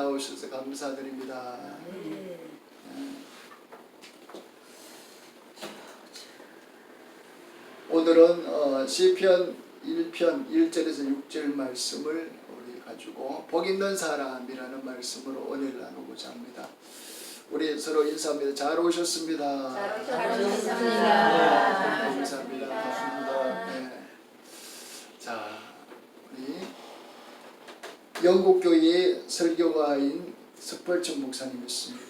나오셔서 감사드립니다. 오늘은 시편 1편 1절에서 6절 말씀을 우리 가지고 복 있는 사람이라는 말씀으로 은혜를 나누고자 합니다. 우리 서로 인사합니다. 잘 오셨습니다. 잘 오셨습니다. 감사합니다. 네. 자, 우리 영국교회의 설교가인 석벌천 목사님이었습니다.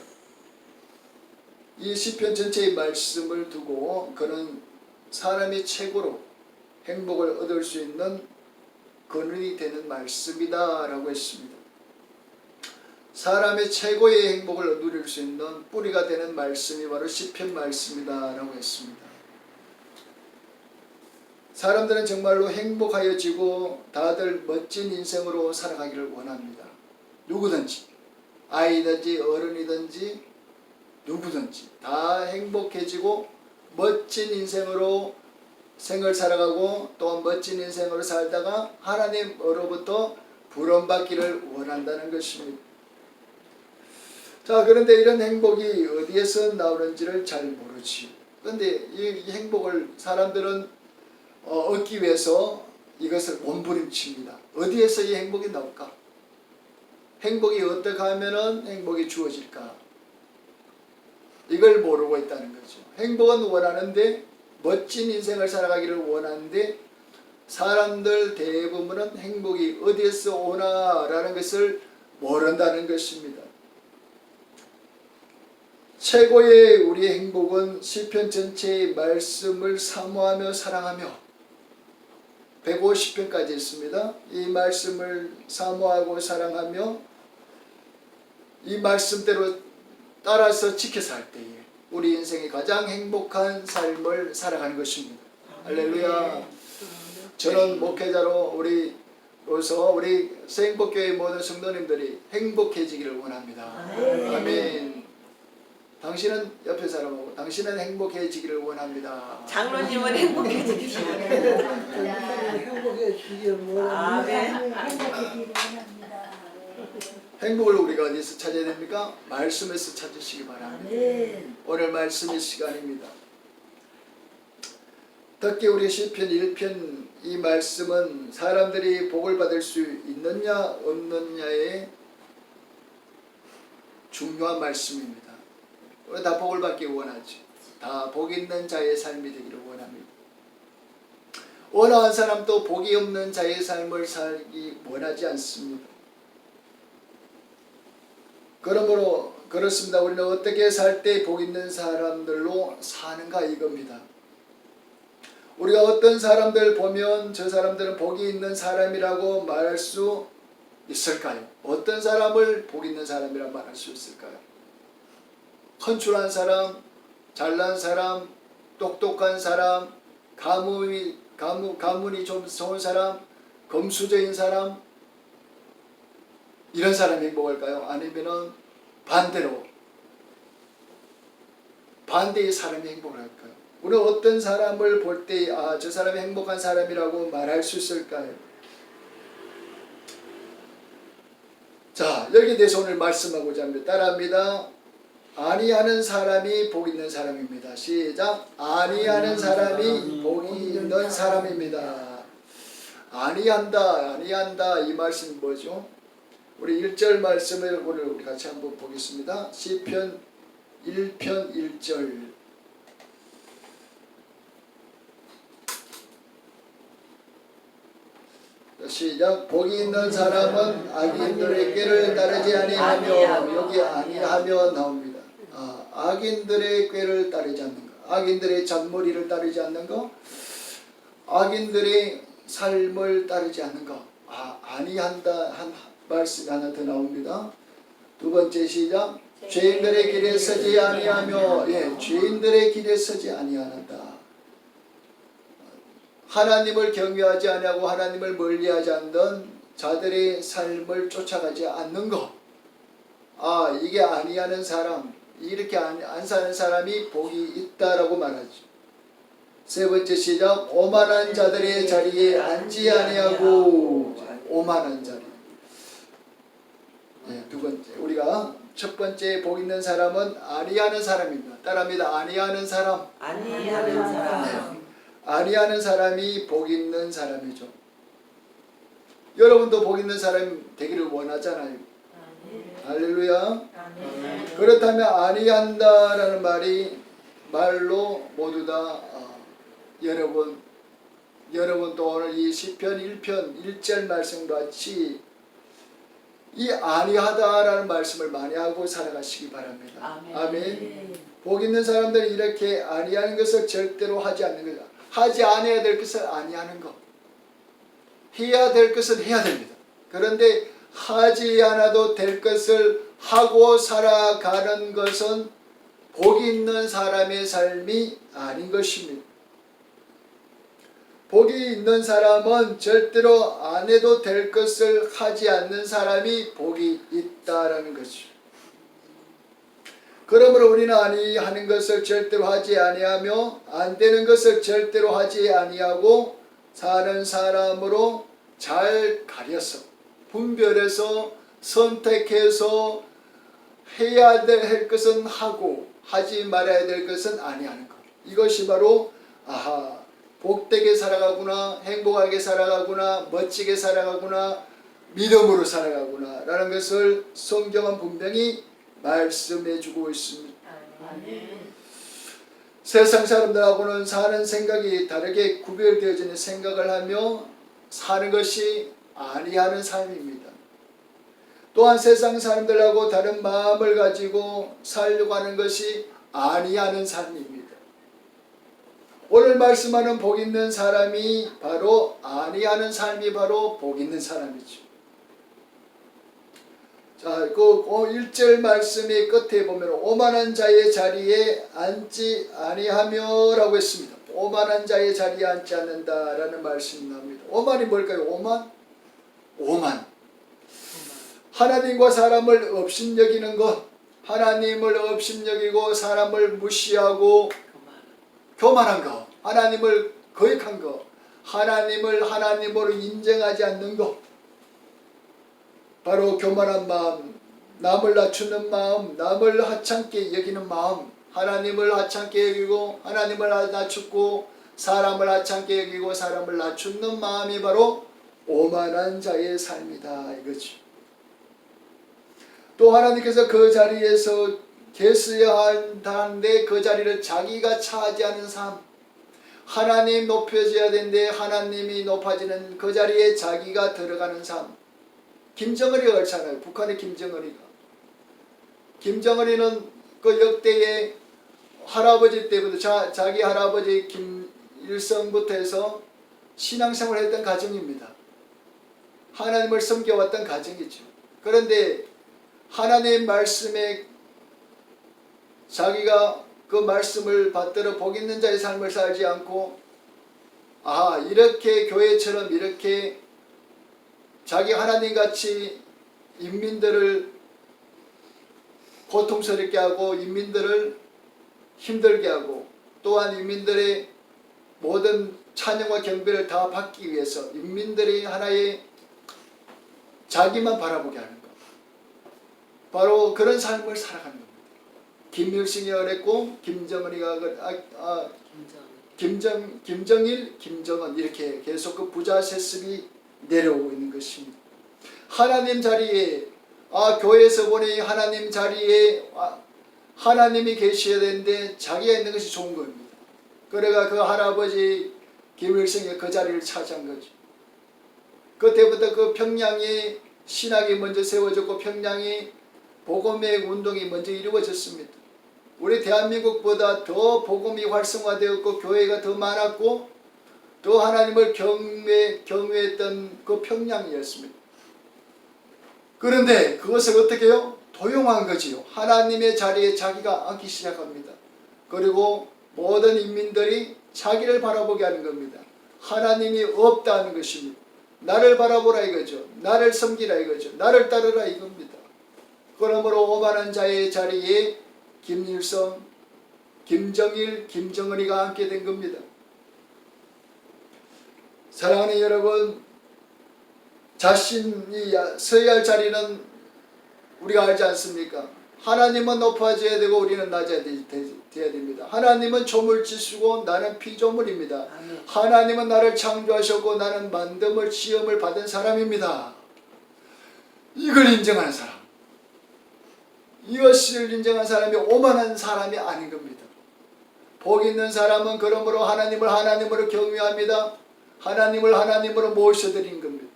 이 시편 전체의 말씀을 두고 그는 사람이 최고로 행복을 얻을 수 있는 근원이 되는 말씀이다 라고 했습니다. 사람의 최고의 행복을 누릴 수 있는 뿌리가 되는 말씀이 바로 시편 말씀이다 라고 했습니다. 사람들은 정말로 행복하여지고 다들 멋진 인생으로 살아가기를 원합니다. 누구든지, 아이든지 어른이든지 누구든지 다 행복해지고 멋진 인생으로 생을 살아가고 또 멋진 인생으로 살다가 하나님으로부터 부름받기를 원한다는 것입니다. 자, 그런데 이런 행복이 어디에서 나오는지를 잘 모르지. 그런데 이 행복을 사람들은 얻기 위해서 이것을 몸부림칩니다. 어디에서 이 행복이 나올까? 행복이 어떻게 하면은 행복이 주어질까? 이걸 모르고 있다는 거죠. 행복은 원하는데, 멋진 인생을 살아가기를 원하는데 사람들 대부분은 행복이 어디에서 오나라는 것을 모른다는 것입니다. 최고의 우리의 행복은 시편 전체의 말씀을 사모하며 사랑하며 150편까지 있습니다. 이 말씀을 사모하고 사랑하며 이 말씀대로 따라서 지켜 살 때에 우리 인생이 가장 행복한 삶을 살아가는 것입니다. 할렐루야. 저는 목회자로 우리로서 우리 새행복교회 모든 성도님들이 행복해지기를 원합니다. 아멘. 당신은 옆에 사람하고 당신은 행복해지기를 원합니다. 장로님은 행복해지기를 원합니다. 아멘. 행복을 우리가 어디서 찾아야 됩니까? 말씀에서 찾으시기 바랍니다. 오늘 말씀의 시간입니다. 특히 우리 시편 1편 이 말씀은 사람들이 복을 받을 수 있느냐 없느냐의 중요한 말씀입니다. 우리 다 복을 받기 원하죠. 다 복 있는 자의 삶이 되기를 원합니다. 어느 한 사람도 복이 없는 자의 삶을 살기 원하지 않습니다. 그러므로 그렇습니다. 우리는 어떻게 살 때 복 있는 사람들로 사는가 이겁니다. 우리가 어떤 사람들 보면 저 사람들은 복이 있는 사람이라고 말할 수 있을까요? 어떤 사람을 복 있는 사람이라고 말할 수 있을까요? 헌출한 사람, 잘난 사람, 똑똑한 사람, 가문이 좀 좋은 사람, 검수적인 사람, 이런 사람이 행복할까요? 아니면은 반대로 반대의 사람이 행복을 할까요? 우리는 어떤 사람을 볼 때 저 사람이 행복한 사람이라고 말할 수 있을까요? 자, 여기에 대해서 오늘 말씀하고자 합니다. 따라합니다. 아니하는 사람이 복 있는 사람입니다. 시작. 아니하는 사람이 복 있는 사람입니다. 아니한다 이 말씀이 뭐죠? 우리 1절 말씀을 오늘 우리 같이 한번 보겠습니다. 시편 1편 1절. 시작. 복이 있는 사람은 악인들의 꾀를 따르지 아니하며, 여기 아니하며 나옵니다. 악인들의 꾀를 따르지 않는 것, 악인들의 잔머리를 따르지 않는 것, 악인들의 삶을 따르지 않는 것, 아니한다 한 말씀이 하나 더 나옵니다. 두 번째 시작. 죄인들의 길에 서지 아니하며, 죄인들의 길에 서지 아니하는다. 하나님을 경외하지 아니하고 하나님을 멀리하지 않던 자들의 삶을 쫓아가지 않는 것. 이게 아니하는 사람, 이렇게 안 사는 사람이 복이 있다라고 말하죠. 세 번째 시작. 오만한 자들의 자리에 앉지 아니하고, 오만한 자리. 두 번째, 우리가 첫 번째 복 있는 사람은 아니하는 사람입니다. 따라합니다. 아니하는 사람. 아니하는 사람. 아니하는 사람이 복 있는 사람이죠. 여러분도 복 있는 사람 되기를 원하잖아요. 할렐루야. 그렇다면 아니한다라는 말로 모두 다 여러분 또 오늘 이 시편 1편 1절 말씀과 같이 이 아니하다라는 말씀을 많이 하고 살아가시기 바랍니다. 아멘. 복 있는 사람들은 이렇게 아니하는 것을 절대로 하지 않는 거다. 하지 않아야 될 것을 아니하는 것. 해야 될 것은 해야 됩니다. 그런데 하지 않아도 될 것을 하고 살아가는 것은 복이 있는 사람의 삶이 아닌 것입니다. 복이 있는 사람은 절대로 안 해도 될 것을 하지 않는 사람이 복이 있다라는 것이죠. 그러므로 우리는 아니하는 것을 절대로 하지 아니하며 안 되는 것을 절대로 하지 아니하고 사는 사람으로 잘 가려서 분별해서 선택해서 해야 될 것은 하고 하지 말아야 될 것은 아니하는 것. 이것이 바로 복되게 살아가구나, 행복하게 살아가구나, 멋지게 살아가구나, 믿음으로 살아가구나 라는 것을 성경은 분명히 말씀해 주고 있습니다. 세상 사람들하고는 사는 생각이 다르게 구별되어지는 생각을 하며 사는 것이 아니하는 삶입니다. 또한 세상 사람들하고 다른 마음을 가지고 살려고 하는 것이 아니하는 삶입니다. 오늘 말씀하는 복 있는 사람이 바로 아니하는 삶이 바로 복 있는 사람이죠. 자, 그 1절 말씀의 끝에 보면 오만한 자의 자리에 앉지 아니하며 라고 했습니다. 오만한 자의 자리에 앉지 않는다라는 말씀이 나옵니다. 오만이 뭘까요? 오만. 하나님과 사람을 업신여기는 것, 하나님을 업신여기고 사람을 무시하고 교만한 것, 하나님을 거역한 것, 하나님을 하나님으로 인정하지 않는 것, 바로 교만한 마음, 남을 낮추는 마음, 남을 하찮게 여기는 마음, 하나님을 하찮게 여기고 하나님을 낮추고 사람을 하찮게 여기고 사람을 낮추는 마음이 바로 오만한 자의 삶이다 이거죠. 또 하나님께서 그 자리에서 계셔야 한다는데 그 자리를 자기가 차지하는 삶, 하나님 높여져야 되는데 하나님이 높아지는 그 자리에 자기가 들어가는 삶. 김정은이가 그렇잖아요. 북한의 김정은이는 그 역대의 할아버지 때부터 자기 할아버지 김일성부터 해서 신앙생활을 했던 가정입니다. 하나님을 섬겨왔던 가정이죠. 그런데 하나님의 말씀에 자기가 그 말씀을 받들어 복 있는 자의 삶을 살지 않고 이렇게 교회처럼 이렇게 자기 하나님같이 인민들을 고통스럽게 하고 인민들을 힘들게 하고 또한 인민들의 모든 찬양과 경배를 다 받기 위해서 인민들이 하나의 자기만 바라보게 하는 것. 바로 그런 삶을 살아가는 겁니다. 김일성이 그랬고 김정은이가 김정일, 김정은 이렇게 계속 그 부자 세습이 내려오고 있는 것입니다. 하나님 자리에 교회에서 보니 하나님 자리에 하나님이 계셔야 되는데 자기가 있는 것이 좋은 겁니다. 그래가 그 할아버지 김일성이 그 자리를 차지한 거죠. 그때부터 그 평양에 신학이 먼저 세워졌고 평양에 복음의 운동이 먼저 이루어졌습니다. 우리 대한민국보다 더 복음이 활성화되었고 교회가 더 많았고 또 하나님을 경외했던 그 평양이었습니다. 그런데 그것을 어떻게 해요? 도용한 거지요. 하나님의 자리에 자기가 앉기 시작합니다. 그리고 모든 인민들이 자기를 바라보게 하는 겁니다. 하나님이 없다는 것입니다. 나를 바라보라 이거죠. 나를 섬기라 이거죠. 나를 따르라 이겁니다. 그러므로 오만한 자의 자리에 김일성, 김정일, 김정은이가 앉게 된 겁니다. 사랑하는 여러분, 자신이 서야 할 자리는 우리가 알지 않습니까? 하나님은 높아져야 되고 우리는 낮아야 돼야 됩니다. 하나님은 조물지수고 나는 피조물입니다. 아멘. 하나님은 나를 창조하셨고 나는 만듦을 지음을 받은 사람입니다. 이걸 인정하는 사람, 이것을 인정한 사람이 오만한 사람이 아닌 겁니다. 복 있는 사람은 그러므로 하나님을 하나님으로 경외합니다. 하나님을 하나님으로 모셔드린 겁니다.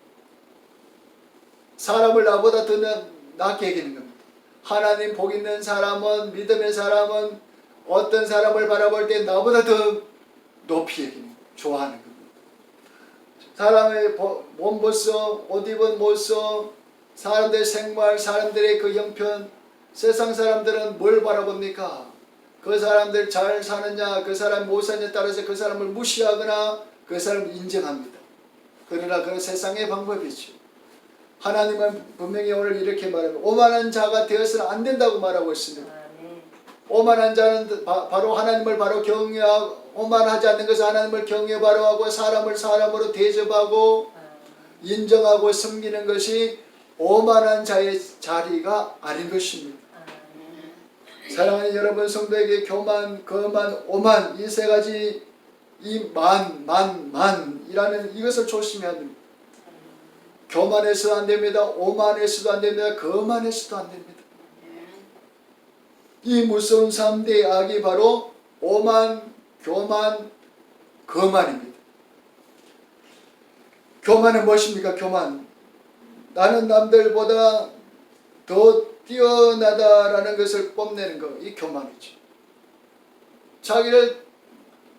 사람을 나보다 더 낮게 여기는 겁니다. 하나님 복 있는 사람은, 믿음의 사람은 어떤 사람을 바라볼 때 나보다 더 높이 여기는, 좋아하는 겁니다. 사람의 몸 모습, 옷 입은 모습, 사람들의 생활, 사람들의 그 형편, 세상 사람들은 뭘 바라봅니까? 그 사람들 잘 사느냐, 그 사람 못 사느냐에 따라서 그 사람을 무시하거나 그 사람을 인정합니다. 그러나 그건 세상의 방법이죠. 하나님은 분명히 오늘 이렇게 말합니다. 오만한 자가 되어서는 안 된다고 말하고 있습니다. 아멘. 오만한 자는 바로 하나님을 바로 경외하고, 오만하지 않는 것은 하나님을 경외 바로 하고 사람을 사람으로 대접하고 인정하고 섬기는 것이 오만한 자의 자리가 아닌 것입니다. 사랑하는 여러분, 성도에게 교만, 거만, 오만, 이 세 가지, 이 만이라는 이것을 조심해야 됩니다. 교만해서도 안 됩니다. 오만해서도 안 됩니다. 거만해서도 안 됩니다. 이 무서운 3대의 악이 바로 오만, 교만, 거만입니다. 교만은 무엇입니까? 교만. 나는 남들보다 더 뛰어나다라는 것을 뽐내는 것, 이 교만이죠. 자기를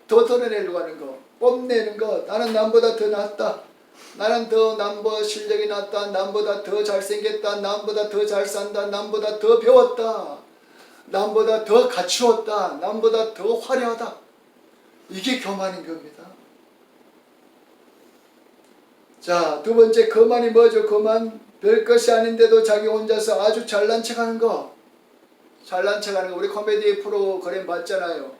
더 드러내려고 하는 것, 뽐내는 것, 나는 남보다 더 낫다, 나는 더 남보다 실력이 낫다, 남보다 더 잘생겼다, 남보다 더 잘 산다, 남보다 더 배웠다, 남보다 더 갖추었다, 남보다 더 화려하다. 이게 교만인 겁니다. 자, 두 번째 거만이 뭐죠? 거만, 별것이 아닌데도 자기 혼자서 아주 잘난 척하는 거. 잘난 척하는 거. 우리 코미디 프로그램 봤잖아요.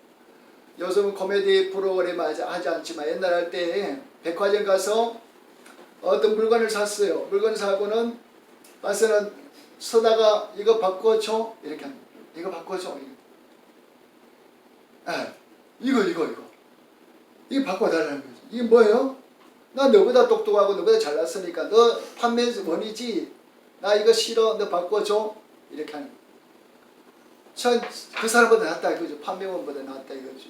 요즘은 코미디 프로그램 하지 않지만 옛날 할 때 백화점 가서 어떤 물건을 샀어요. 물건을 사고는 가서는 서다가 이거 바꿔줘 이렇게 합니다. 이거 바꿔줘. 이거 이거 바꿔달라는 거죠. 이게 뭐예요? 나 너보다 똑똑하고 너보다 잘났으니까 너 판매원이지, 나 이거 싫어, 너 바꿔줘, 이렇게 하는 거예요. 그 사람보다 낫다 이거죠. 판매원보다 낫다 이거죠.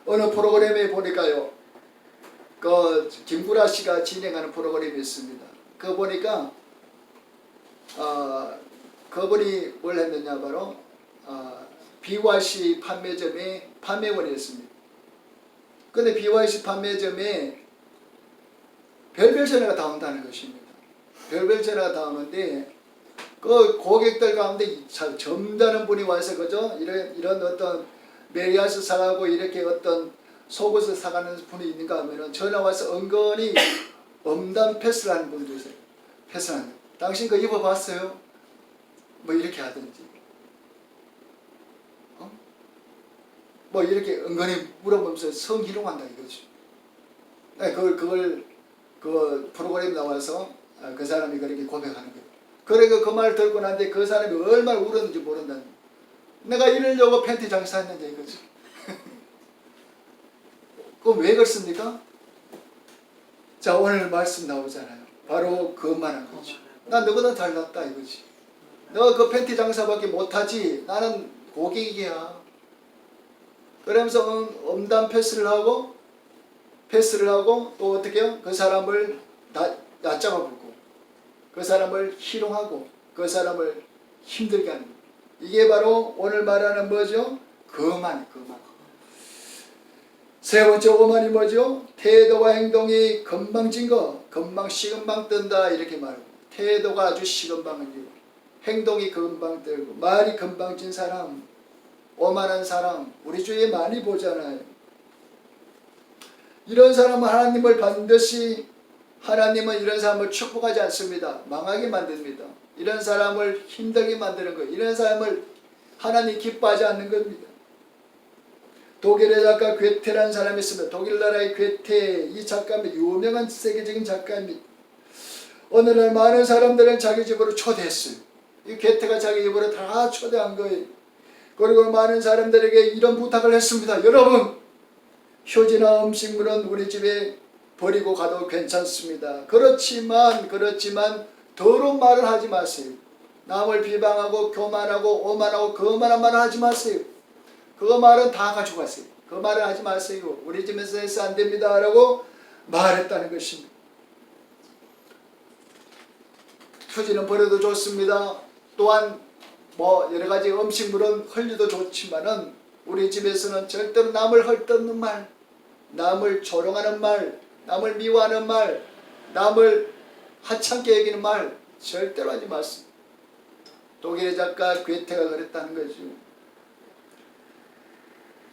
어느 프로그램에 보니까요, 그 김구라 씨가 진행하는 프로그램이 있습니다. 그거 보니까 그분이 뭘 했느냐, 바로 BYC 판매점의 판매원이었습니다. 근데 BYC 판매점에 별별 전화가 다 온다는 것입니다. 별별 전화가 다 오는데 그 고객들 가운데 점잖은 분이 와서, 그죠? 이런 어떤 메리아스 사가고 이렇게 어떤 속옷을 사가는 분이 있는가 하면은 전화 와서 은근히 엄단 패스를 하는 분도 있어요. 패스하는 거. 당신 그거 입어봤어요? 뭐 이렇게 하든지. 뭐 이렇게 은근히 물어보면서 성희롱한다 이거죠. 그걸 그 프로그램 나와서 그 사람이 그렇게 고백하는 거예요. 그래 그 말 듣고 난데 그 사람이 얼마나 울었는지 모른다는 거예요. 내가 이러려고 팬티 장사했는데 이거지. 그럼 왜 그렇습니까? 자, 오늘 말씀 나오잖아요. 바로 그만한 거죠. 난 너보다 잘났다 이거지. 너 그 팬티 장사밖에 못하지, 나는 고객이야. 그러면서 엄단 패스를 하고 또 어떻게 해요? 그 사람을 얕잡아 보고 그 사람을 희롱하고 그 사람을 힘들게 하는 거예요. 이게 바로 오늘 말하는 뭐죠? 거만. 세 번째 오만이 뭐죠? 태도와 행동이 건방진 거, 시금방 뜬다 이렇게 말하고, 태도가 아주 시금방이고 행동이 건방뜨고 말이 건방진 사람, 오만한 사람 우리 주위에 많이 보잖아요. 이런 사람은 하나님은 이런 사람을 축복하지 않습니다. 망하게 만듭니다. 이런 사람을 힘들게 만드는 거예요. 이런 사람을 하나님 기뻐하지 않는 겁니다. 독일의 작가 괴테라는 사람이 있습니다. 독일 나라의 괴테, 이 작가는 유명한 세계적인 작가입니다. 어느 날 많은 사람들은 자기 집으로 초대했어요. 이 괴테가 자기 입으로 다 초대한 거예요. 그리고 많은 사람들에게 이런 부탁을 했습니다. 여러분, 휴지나 음식물은 우리 집에 버리고 가도 괜찮습니다. 그렇지만 더러운 말을 하지 마세요. 남을 비방하고 교만하고 오만하고 거만한 말을 하지 마세요. 그 말은 다 가지고 가세요. 그 말을 하지 마세요. 우리 집에서 해서 안 됩니다 라고 말했다는 것입니다. 휴지는 버려도 좋습니다. 또한 뭐 여러 가지 음식물은 흘려도 좋지만은 우리 집에서는 절대로 남을 헐뜯는 말, 남을 조롱하는 말, 남을 미워하는 말, 남을 하찮게 여기는 말 절대로 하지 마세요. 독일의 작가 괴테가 그랬다는 거죠.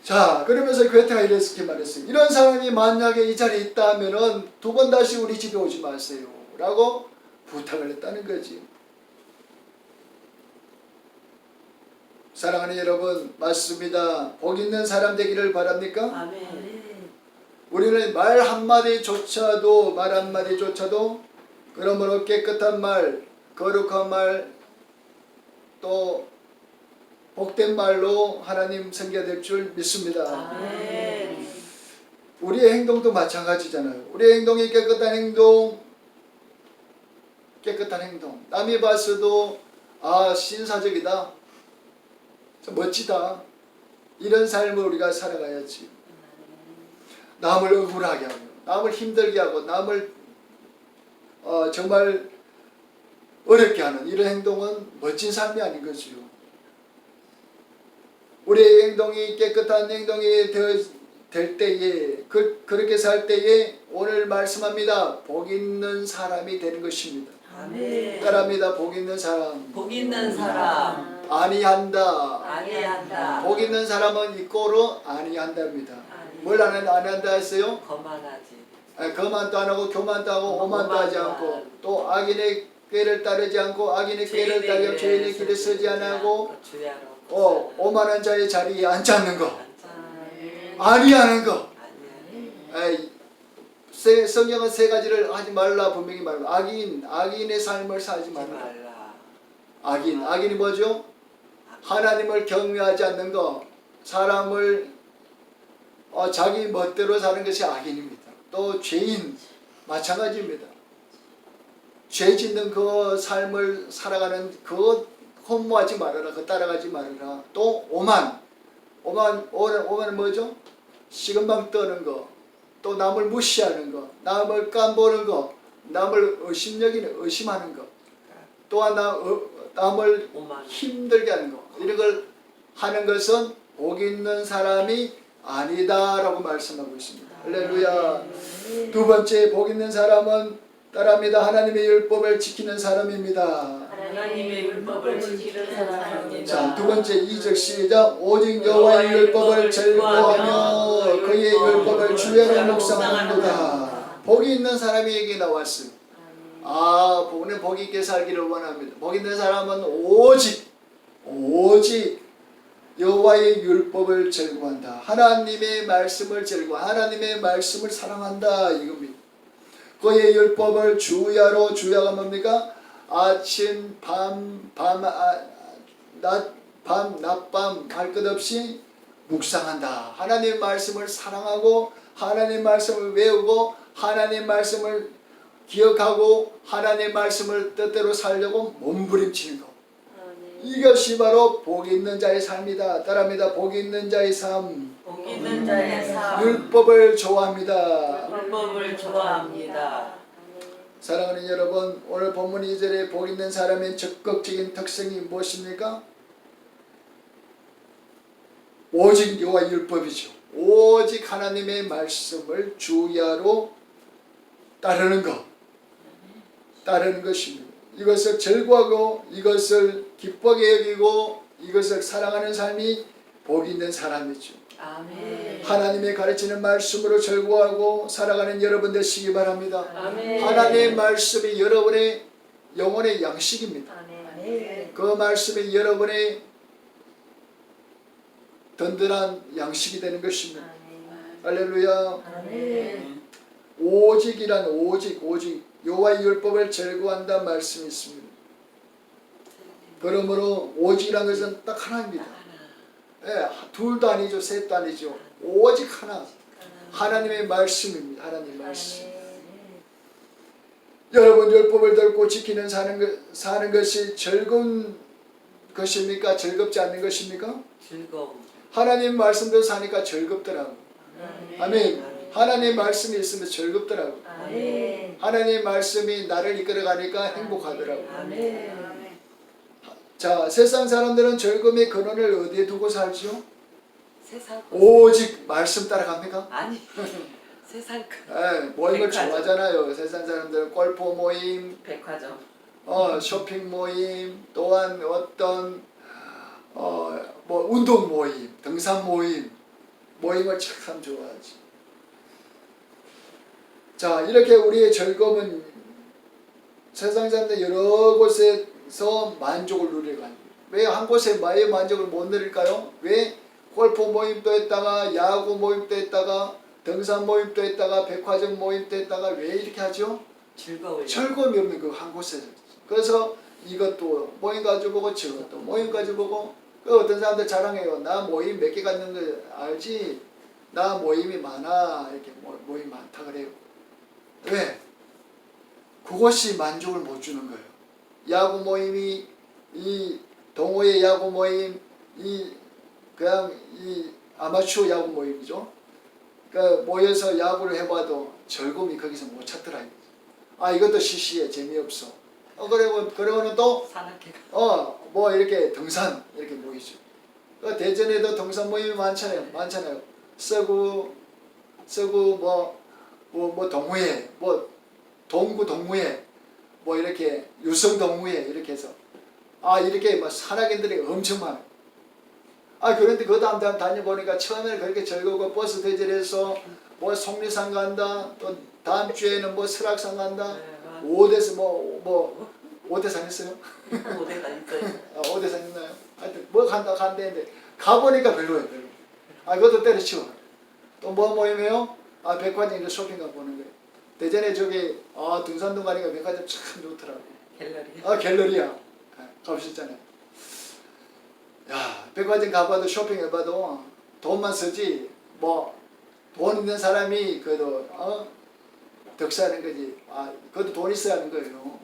자, 그러면서 괴테가 이렇게 말했어요. 이런 사람이 만약에 이 자리에 있다면은 두 번 다시 우리 집에 오지 마세요 라고 부탁을 했다는 거지. 사랑하는 여러분, 맞습니다. 복 있는 사람 되기를 바랍니까? 아멘. 우리는 말 한마디조차도 그러므로 깨끗한 말, 거룩한 말, 또 복된 말로 하나님 섬겨될 줄 믿습니다. 아멘. 우리의 행동도 마찬가지잖아요. 우리의 행동이 깨끗한 행동, 남이 봤어도 아, 신사적이다, 멋지다, 이런 삶을 우리가 살아가야지. 남을 억울하게 하고, 남을 힘들게 하고, 남을 정말 어렵게 하는 이런 행동은 멋진 삶이 아닌 거지요. 우리의 행동이 깨끗한 행동이 될 때에, 그렇게 살 때에 오늘 말씀합니다. 복 있는 사람이 되는 것입니다. 아멘. 따라합니다. 복 있는 사람. 복 있는 사람. 아니한다. 아니한다. 복 있는 사람은 이꼬로 아니한답니다. 뭘 아니한다 했어요? 거만하지. 거만도 안 하고 교만도 하고 오만도 하지 않고, 또 악인의 꾀를 따르지 않고 악인의 꾀를 따르며 죄인의 길을 서지 않고 오만한 자의 자리에 앉지 않는 거, 아니하는 거. 성경은 세 가지를 하지 말라 분명히 말합니다. 악인의 삶을 살지 말라. 악인이 뭐죠? 하나님을 경외하지 않는 거, 사람을 자기 멋대로 사는 것이 악인입니다. 또 죄인 마찬가지입니다. 죄 짓는 그 삶을 살아가는 그거 흠모하지 말아라. 그거 따라가지 말아라. 또 오만은 뭐죠? 시금방 떠는 거, 또 남을 무시하는 거, 남을 깜보는 거, 남을 의심하는 거, 또한 남을 힘들게 하는 거, 이런 걸 하는 것은 복 있는 사람이 아니다라고 말씀하고 있습니다. 할렐루야. 두 번째, 복 있는 사람은 따라합니다. 하나님의 율법을 지키는 사람입니다. 하나님의 율법을 지키는 사람입니다. 자, 두 번째 2절 시작. 오직 여호와의 율법을 즐거워하며 그의 율법을 주야로 묵상하는도다. 복이 있는 사람에게 나왔어요. 아, 오늘 복이 있게 살기를 원합니다. 복 있는 사람은 오직 여호와의 율법을 즐거워한다. 하나님의 말씀을 하나님의 말씀을 사랑한다 이겁니다. 그의 율법을 주야가 뭡니까? 아침, 낮밤 할 것 없이 묵상한다. 하나님의 말씀을 사랑하고 하나님의 말씀을 외우고 하나님의 말씀을 기억하고 하나님의 말씀을 뜻대로 살려고 몸부림치는 것. 이것이 바로 복 있는 자의 삶이다. 따라합니다. 복 있는 자의 삶. 복 있는 자의 삶. 율법을 좋아합니다. 율법을 좋아합니다. 사랑하는 여러분, 오늘 본문 2절에 복 있는 사람의 적극적인 특성이 무엇입니까? 오직 여호와의 율법이죠. 오직 하나님의 말씀을 주야로 따르는 것입니다. 이것을 즐거워하고 이것을 기쁘게 여기고 이것을 사랑하는 삶이 복 있는 사람이죠. 아멘. 하나님의 가르치는 말씀으로 즐거워하고 살아가는 여러분 되시기 바랍니다. 아멘. 하나님의 말씀이 여러분의 영혼의 양식입니다. 아멘. 그 말씀이 여러분의 든든한 양식이 되는 것입니다. 할렐루야. 아멘. 오직 여호와의 율법을 즐거워한다는 말씀이 있습니다. 그러므로 오직이라는 것은 딱 하나입니다. 예, 둘도 아니죠, 셋도 아니죠. 오직 하나. 하나님의 말씀입니다. 하나님의 말씀. 여러분 율법을 듣고 지키는 사는 것이 즐거운 것입니까? 즐겁지 않는 것입니까? 즐거움. 하나님 말씀대로 사니까 즐겁더라고. 아멘. 하나님 말씀이 있으면 즐겁더라고. 아멘. 하나님 말씀이 나를 이끌어가니까 행복하더라고. 아멘. 자, 세상 사람들은 즐거움의 근원을 어디에 두고 살죠? 세상 오직 말씀 따라갑니까? 아니 세상 모임을 백화점. 좋아하잖아요. 세상 사람들은 골프 모임, 백화점. 쇼핑 모임, 또한 어떤 뭐 운동 모임, 등산 모임을 참 좋아하지. 자, 이렇게 우리의 즐거움은 세상 사람들 여러 곳에서 만족을 누리고 합니다. 왜 한 곳에 마의 만족을 못 누릴까요? 왜 골프 모임도 했다가 야구 모임도 했다가 등산 모임도 했다가 백화점 모임도 했다가 왜 이렇게 하죠? 즐거워요. 즐거움이 없는 그 한 곳에서. 그래서 이것도 모임 가져보고 저것도 모임 가져보고 그 어떤 사람들 자랑해요. 나 모임 몇 개 갖는 거 알지? 나 모임이 많아. 이렇게 모임 많다 그래요. 왜? 그것이 만족을 못 주는 거예요. 야구 모임이 이 동호회 야구 모임 그냥 이 아마추어 야구 모임이죠. 그러니까 모여서 야구를 해봐도 즐거움이 거기서 못 찾더라. 아 이것도 시시해 재미없어. 그러고는 또 산악회가. 뭐 이렇게 등산 이렇게 모이죠. 대전에도 등산 모임이 많잖아요. 서구 뭐 동호회 뭐 동구 동호회 뭐 이렇게 유성 동호회 이렇게 해서 이렇게 뭐 산악인들이 엄청 많아요. 그런데 그 다음 다녀보니까 처음에는 그렇게 즐거우고 버스 대절해서 뭐 속리산 간다 또 다음 주에는 뭐 설악산 간다 네, 오대서 뭐 오대산 했어요? 오대가 있어요. 오대산 했나요? 하여튼 뭐 간다는데 가보니까 별로예요. 그것도 때려치워. 또 뭐 모임해요? 백화점에서 쇼핑 가보는 거예요. 대전에 저기 등산동 가니까 백화점 참 좋더라고. 갤러리. 갤러리야. 가보셨잖아요. 야, 백화점 가봐도 쇼핑해봐도 돈만 쓰지 뭐 돈 있는 사람이 그래도 덕사하는 거지. 그것도 돈 있어야 하는 거예요.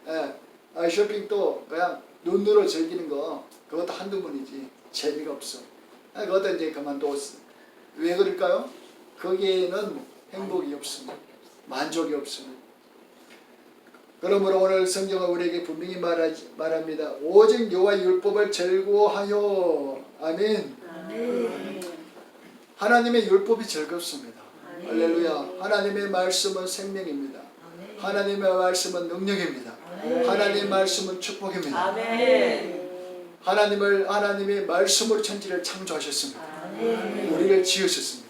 예. 쇼핑도 그냥 눈으로 즐기는 거 그것도 한두 번이지 재미가 없어. 그것도 이제 그만뒀어. 왜 그럴까요? 거기에는 행복이 없습니다. 만족이 없습니다. 그러므로 오늘 성경은 우리에게 분명히 말합니다. 오직 여호와의 율법을 즐거워하여. 아멘. 아멘. 하나님의 율법이 즐겁습니다. 아멘. 할렐루야. 하나님의 말씀은 생명입니다. 아멘. 하나님의 말씀은 능력입니다. 아멘. 하나님의 말씀은 축복입니다. 아멘. 하나님의 말씀으로 천지를 창조하셨습니다. 아멘. 우리를 지으셨습니다.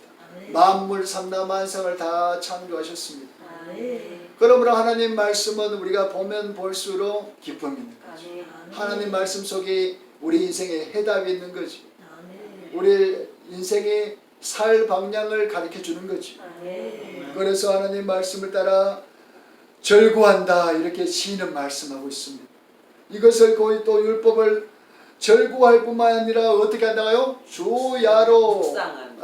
만물 삼라만상을 다 창조하셨습니다. 아멘. 그러므로 하나님 말씀은 우리가 보면 볼수록 기쁨이 있는 거죠. 아멘. 하나님 말씀 속에 우리 인생에 해답이 있는 거죠. 아멘. 우리 인생의 살 방향을 가르쳐 주는 거죠. 아멘. 그래서 하나님 말씀을 따라 절구한다 이렇게 시인은 말씀하고 있습니다. 이것을 거의 또 율법을 절구할 뿐만 아니라 어떻게 한다고요? 주야로 묵상하는.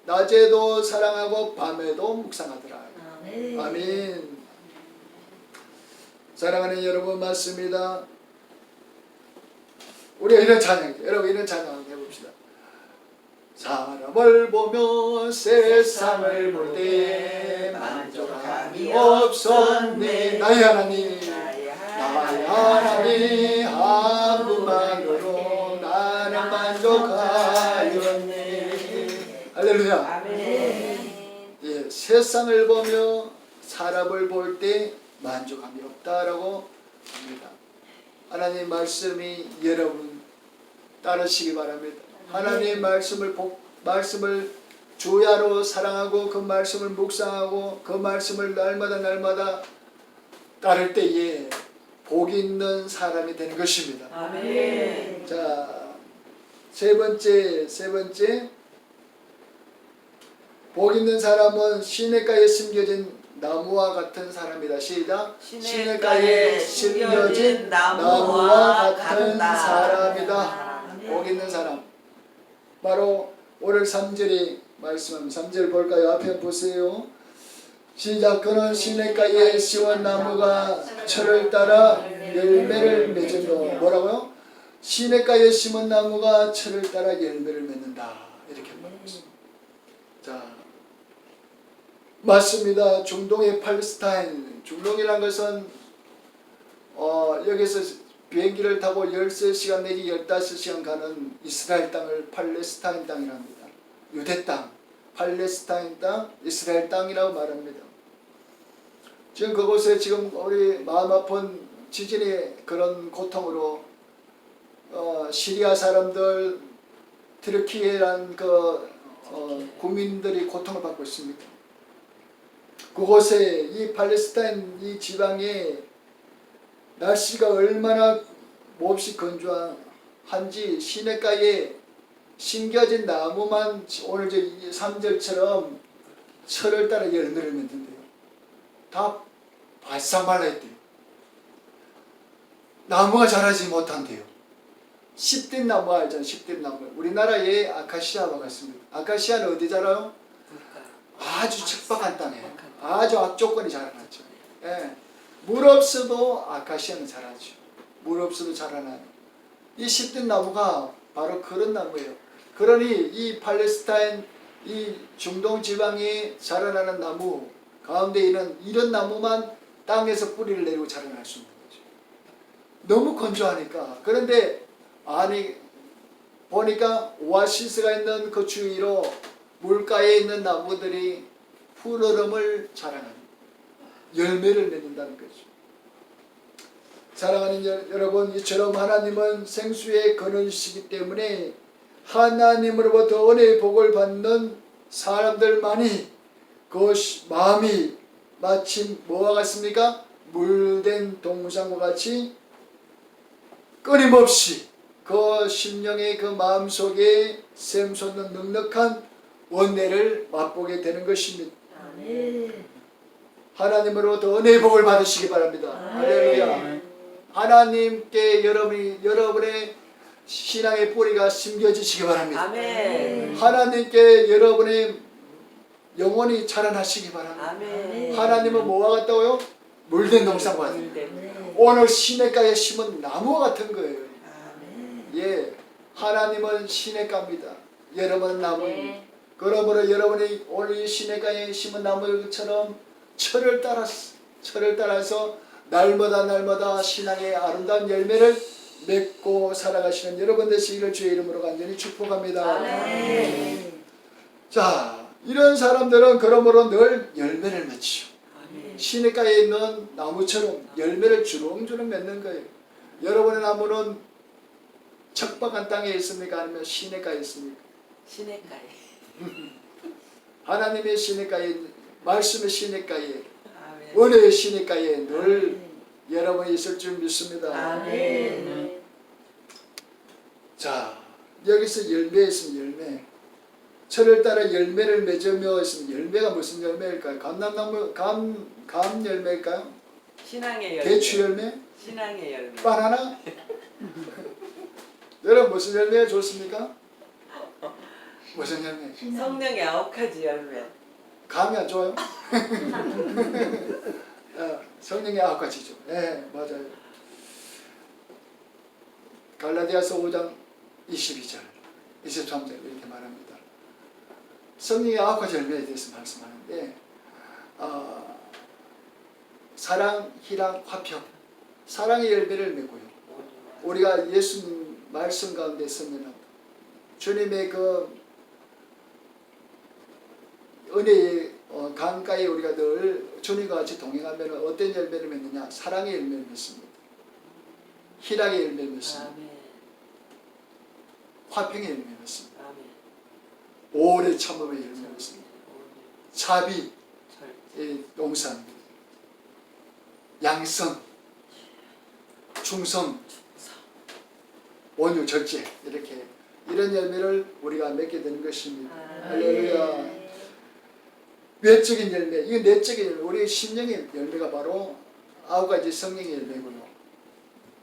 낮에도 사랑하고 밤에도 묵상하더라. 아멘. 아멘. 사랑하는 여러분 맞습니다. 우리가 이런 찬양, 여러분 이런 찬양 해봅시다. 사람을 보며 세상을 볼 때 만족함이 없었네. 나의 하나님, 나의 하나님 한 분만으로 나는 만족하였네. 할렐루야. 아멘. 예, 세상을 보며 사람을 볼 때 만족함이 없다라고 합니다. 하나님 말씀이 여러분 따르시기 바랍니다. 하나님의 말씀을 주야로 사랑하고 그 말씀을 묵상하고 그 말씀을 날마다 따를 때에 복 있는 사람이 되는 것입니다. 아멘. 자, 세 번째 복 있는 사람은 시냇가에 심겨진 나무와 같은 사람이다. 시작. 시냇가에 심겨진 나무와 같은 같다. 사람이다. 아멘. 복 있는 사람. 바로 오늘 3절이 말씀합니다. 3절 볼까요? 앞에 보세요. 시작. 그는 시냇가에 심은 나무가 철을 따라 열매를 맺은다. 뭐라고요? 시냇가에 심은 나무가 철을 따라 열매를 맺는다. 이렇게 말했습니다. 자, 맞습니다. 중동의 팔레스타인. 중동이라는 것은 여기서 비행기를 타고 13시간 내지 15시간 가는 이스라엘 땅을 팔레스타인 땅이라고 합니다. 유대 땅, 팔레스타인 땅, 이스라엘 땅이라고 말합니다. 지금 그곳에 지금 우리 마음 아픈 지진의 그런 고통으로 시리아 사람들, 트르키예라는 국민들이 고통을 받고 있습니다. 그곳에 이 팔레스타인 이 지방에 날씨가 얼마나 몹시 건조한지 시냇가에 심겨진 나무만 오늘 저 3절처럼 철을 따라 열매를 맺는데요. 다 바싹 말라있대요. 나무가 자라지 못한대요. 십뒷 나무 알잖아요. 십뒷 나무. 우리나라에 아카시아와 같습니다. 아카시아는 어디 자라요? 아주 척박한 땅에 아주 악조건이 자라나죠. 예. 물 없어도 아카시아는 자라죠. 물 없어도 자라나요. 이 십뒷 나무가 바로 그런 나무예요. 그러니 이 팔레스타인 이 중동 지방에 자라나는 나무 가운데 있는 이런 나무만 땅에서 뿌리를 내리고 자라날 수 있는 거죠. 너무 건조하니까. 그런데 아니 보니까 오아시스가 있는 그 주위로 물가에 있는 나무들이 푸르름을 자라는 열매를 맺는다는 거죠. 사랑하는 여러분, 이처럼 하나님은 생수의 근원이시기 때문에 하나님으로부터 은혜의 복을 받는 사람들만이 그 마음이 마침 뭐와 같습니까? 물된 동상과 같이 끊임없이 그 심령의 그 마음속에 샘솟는 넉넉한 원내를 맛보게 되는 것입니다. 아멘. 하나님으로부터 은혜의 복을 받으시기 바랍니다. 할렐루야. 하나님께 여러분의 신앙의 뿌리가 심겨지시기 바랍니다. 아멘. 하나님께 여러분의 영혼이 자라나시기 바랍니다. 아멘. 하나님은 뭐와 같다고요? 물된 동산과 같아요. 오늘 시냇가에 심은 나무와 같은 거예요. 아멘. 예, 하나님은 시냇가입니다. 여러분은 나무입니다. 그러므로 여러분이 오늘 이 시냇가에 심은 나무처럼 철을 따라서 날마다 신앙의 아름다운 열매를 맺고 살아가시는 여러분 되시기를 주의 이름으로 간절히 축복합니다. 아멘. 자, 이런 사람들은 그러므로 늘 열매를 맺죠. 아멘. 시냇가에 있는 나무처럼 열매를 주렁주렁 맺는 거예요. 여러분의 나무는 척박한 땅에 있습니까? 아니면 시냇가에 있습니까? 시냇가에. 하나님의 시냇가에, 말씀의 시냇가에, 아멘. 은혜의 시냇가에 늘 아멘. 여러분이 있을 줄 믿습니다. 아멘. 자, 여기서 열매 있으면 열매. 철을 따라 열매를 맺으며 있으면 열매가 무슨 열매일까요? 감나무, 감 열매일까요? 신앙의 열매. 대추 열매? 신앙의 열매. 바나나? 여러분 무슨 열매 좋습니까? 무슨 열매? 성령의 9가지 열매. 감이 안 좋아요? 성령의 9가지죠. 네, 맞아요. 갈라디아서 5장 22절, 23절 이렇게 말합니다. 성령의 9가지 열매에 대해서 말씀하는데 사랑, 희락, 화평, 사랑의 열매를 맺고요. 우리가 예수님 말씀 가운데 있으면 주님의 그 은혜의 강가에 우리가 늘 주님과 같이 동행하면 어떤 열매를 맺느냐? 사랑의 열매를 맺습니다. 희락의 열매를 맺습니다. 아멘. 화평의 열매를 맺습니다. 아멘. 오래 참음의 열매를 맺습니다. 자비, 절. 용산, 양성, 충성, 온유, 절제 이렇게 이런 열매를 우리가 맺게 되는 것입니다. 할렐루야. 외적인 열매, 이게 내적인 열매, 우리의 심령의 열매가 바로 9가지 성령의 열매고요.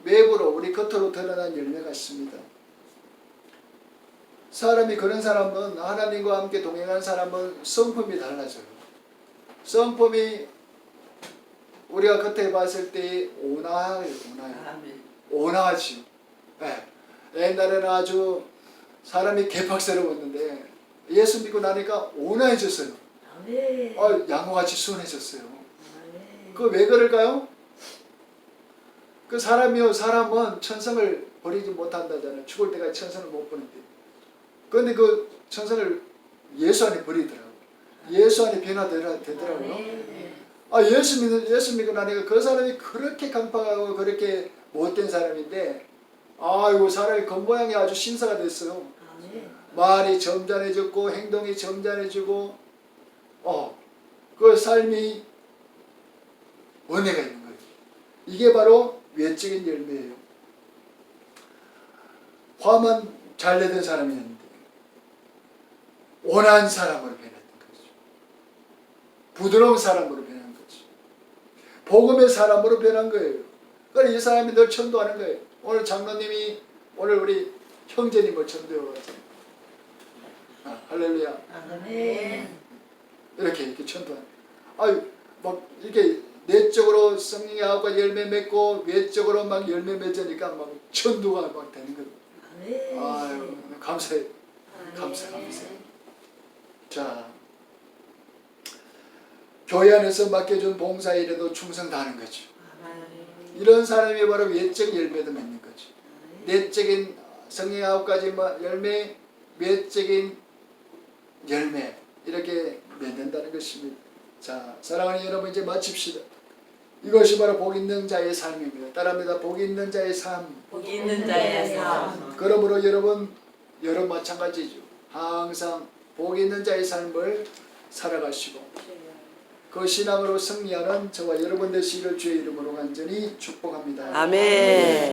외부로 우리 겉으로 드러난 열매가 있습니다. 사람이 그런 사람은 하나님과 함께 동행하는 사람은 성품이 달라져요. 성품이 우리가 겉에 봤을 때 온화해요. 아멘. 온화하지. 네. 옛날에는 아주 사람이 개팍스러웠는데 예수 믿고 나니까 온화해졌어요. 아멘. 양호같이 순해졌어요. 아멘. 그 왜 그럴까요? 그 사람은 천성을 버리지 못한다잖아요. 죽을 때까지 천성을 못 버는데. 그런데 그 천성을 예수 안에 버리더라고요. 예수 안에 변화되더라고요. 아멘. 예수 믿고 나니까 그 사람이 그렇게 강팍하고 그렇게 못된 사람인데, 아이고, 사람이 겉모양이 아주 신사가 됐어요. 아멘. 말이 점잖해졌고, 행동이 점잖해지고, 그 삶이 은혜가 있는 거예요. 이게 바로 외적인 열매예요. 화만 잘 내던 사람이었는데, 온화한 사람으로 변했던 거죠. 부드러운 사람으로 변한 거죠. 복음의 사람으로 변한 거예요. 그래서 이 사람이 늘 전도하는 거예요. 오늘 장로님이, 오늘 우리 형제님을 전도해가지고, 할렐루야. 아멘. 이렇게 전도하는. 막 이렇게 내적으로 성령의 9가지 열매 맺고 외적으로 막 열매 맺으니까 막 전도가 막 되는 거예요. 아멘. 아유, 감사해. 감사. 자, 교회 안에서 맡겨준 봉사일에도 충성 다하는 거죠. 이런 사람이 바로 외적 열매도 맺는 거죠. 내적인 성령의 9가지 열매, 외적인 열매, 이렇게 맺는다는 것입니다. 자, 사랑하는 여러분, 이제 마칩시다. 이것이 바로 복 있는 자의 삶입니다. 따라합니다. 복 있는 자의 삶. 복 있는 자의 삶. 그러므로 여러분 마찬가지죠. 항상 복 있는 자의 삶을 살아가시고 그 신앙으로 승리하는 저와 여러분 되시기를 주의 이름으로 간절히 축복합니다. 아멘.